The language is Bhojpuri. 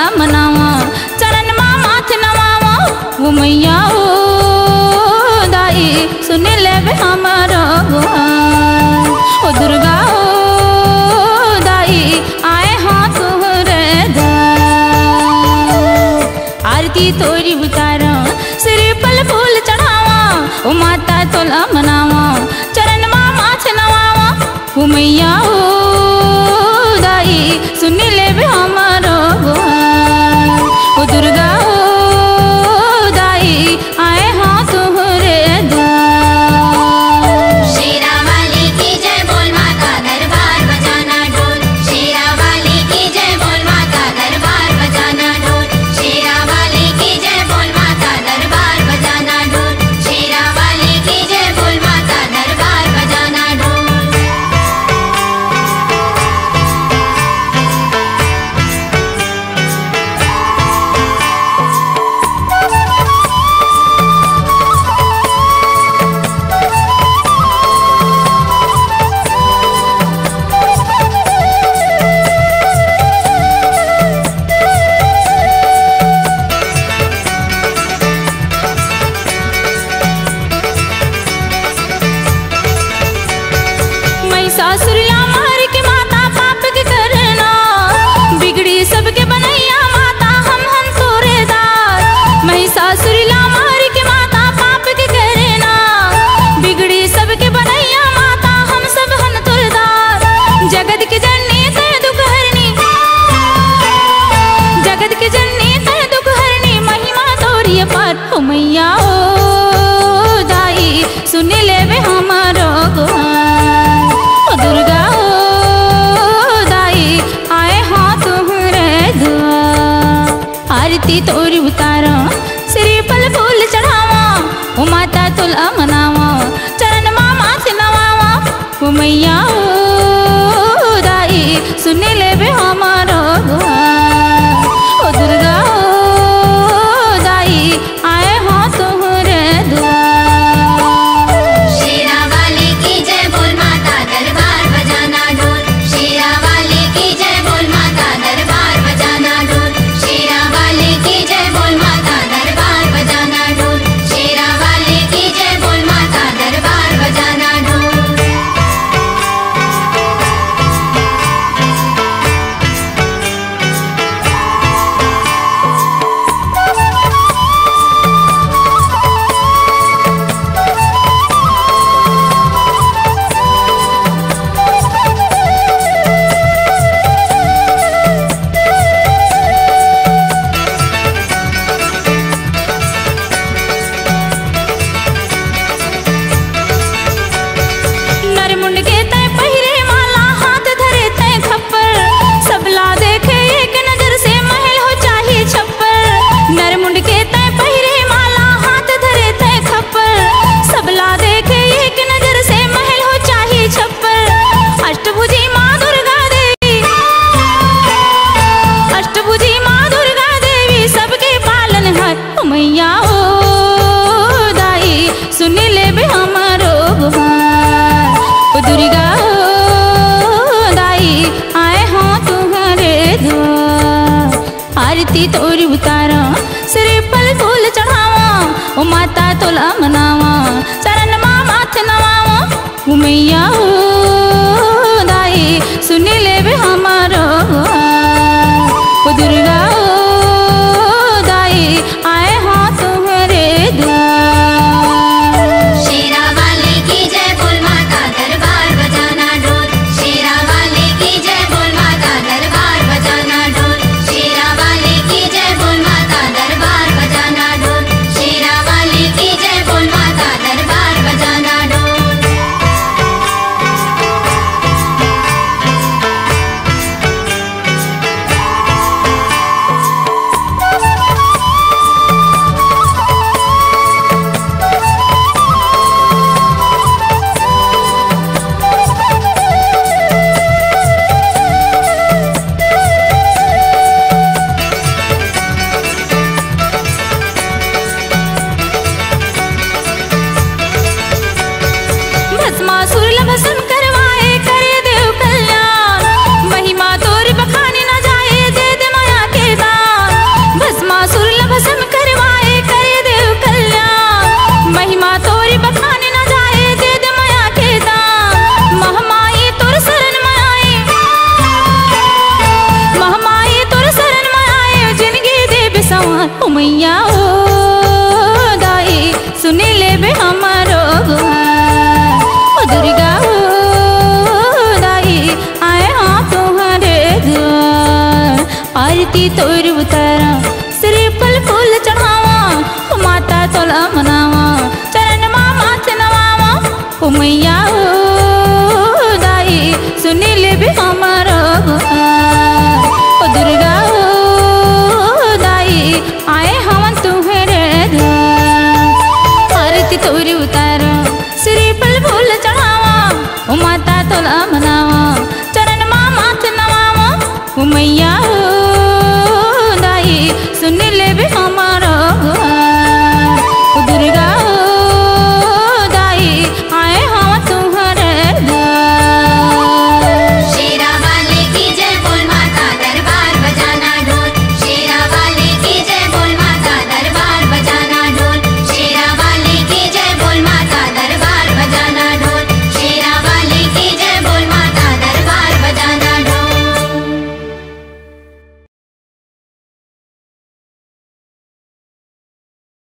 तोला मनावा चरण माँ माथ नवावा वो मैया ओ दाई सुन ले हमारा गुहार ओ दुर्गा ओ दाई आए हाँ तुहरे द्वार आरती तोरी उतारा सिर पल फूल चढ़ावा ओ माता तोला मनावा चरण माँ माथ नवावा वो मैया ओ दाई सुन ले हमारो गुहार ओ दुर्गा ओ दाई आए हाँ तुहरे द्वार। शेरा वाली की जय बोल माता दरबार बजाना ढोल शेरा वाली की जय बोल माता दरबार बजाना ढोल शेरा वाली की जय बोल माता दरबार बजाना ढोल शेरा वाली की जय बोल माता दरबार बजाना ढोल। महिषासुरिया मार के माता पाप के करना बिगड़ी सबके बनैया माता हम तोरे दार महिषासुरिया मार के माता पाप के करना बिगड़ी सबके बनैया माता हम सब हन तोरे दार जगत के जननी तय दुख हरनी जगत के जननी तय दुख हरनी महिमा तोरी पर ओ मैया ओ दाई सुन ले हमारो गुहार ओ दुर्गा ओ दाई आए हाँ तुहरे द्वार आरती तोरी उतारा सिर पल फूल चढ़ावा ओ माता तोला मनावा चरण माँ माथ नवावा ओ मैया ओ दाई सुन ले हमारो गुहार ओ दुर्गा ओ दाई आए हाँ तुहरे द्वार। शेरा वाली की जय बोल माता दरबार बजाना ढोल शेरा वाली की जय बोल माता दरबार बजाना ढोल शेरा वाली की जय बोल माता दरबार बजाना ढोल शेरा वाली की जय बोल माता दरबार बजाना ढोल। नरमुंड के तय पहिरे माला हाथ धरे तय खप्पर सबला देखे एक नजर से महल हो चाहे छप्पर नरमुंड के तय पहिरे माला हाथ धरे तय खप्पर सबला देखे एक नजर से महल हो चाहे छप्पर अष्टभुजी माँ दुर्गा देवी अष्टभुजी माँ दुर्गा देवी सबके पालन हर ओ मैया ओ दाई सुन ले हमारो गुहार ओ दुर्गा ओ दाई आए हाँ तुहरे द्वार आरती तोरी उतारा सिर पल फूल चढ़ावा ओ माता तोला मनावा चरण माँ माथ नवावा ओ मैया ओ दाई सुन ले हमारो गुहार ओ दुर्गा ओ दाई आए हाँ तुहरे द्वार। शेरा वाली की जय बोल माता दरबार बजाना ढोल शेरा वाली की जय बोल माता दरबार बजाना ढोल शेरा वाली की जय बोल माता दरबार बजाना ढोल शेरा वाली की जय बोल माता दरबार बजाना ढोल। सवार ओ मैया ओ दाई सुनी ले बे हमारो गुहार ओ दुर्गा ओ दाई आए हाँ तुम्हारे द्वार आरती तोर उतारा श्रीफल फूल चढ़ावा ओ माता तोला मनावा चरण माँ माथ नवावा ओ मैया